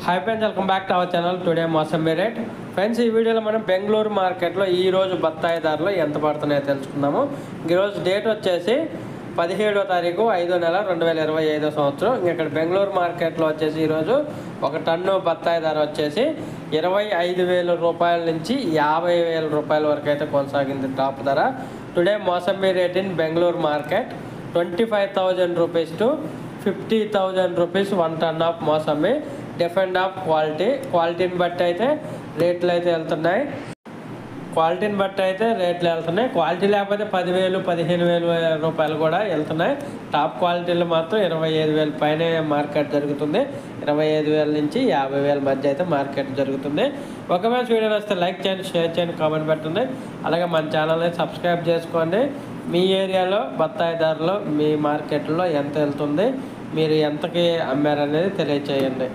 Hi friends, welcome back to our channel. Today mosambi rate. Friends, ఈ వీడియోలో మనం బెంగళూరు మార్కెట్లో ఈరోజు బత్తాయి ధరలు ఎంత పడుతున్నాయో తెలుసుకుందాము. ఈరోజు డేట్ వచ్చేసి 17వ తారీఖు 5వ నెల 2025 సంవత్సరం. ఇక్కడ బెంగళూరు మార్కెట్లో వచ్చేసి ఈరోజు ఒక టన్ను బత్తాయి ధర వచ్చేసి 25,000 రూపాయల నుంచి 50,000 రూపాయల వరకు అయితే కొనసాగింది టాప్ ధర. Today mosambi rate in Bengaluru market 25,000 rupees to 50,000 rupees 1 ton of mosambi. Different of క్వాలిటీని బట్టి అయితే రేట్లు అయితే వెళ్తున్నాయి. క్వాలిటీ లేకపోతే 10,000 15,000 రూపాయలు కూడా వెళ్తున్నాయి. టాప్ క్వాలిటీలు మాత్రం 25,000 పైన మార్కెట్ జరుగుతుంది. 25,000 నుంచి 50,000 మధ్య అయితే మార్కెట్ జరుగుతుంది. ఒకవేళ వీడియో వస్తే లైక్ చేయండి, షేర్ చేయండి, కామెంట్ పెట్టండి. అలాగే మన ఛానల్ని సబ్స్క్రైబ్ చేసుకోండి. మీ ఏరియాలో బత్తాయి ధరలు మీ మార్కెట్లో ఎంత వెళ్తుంది, మీరు ఎంతకి అమ్మారనేది తెలియచేయండి.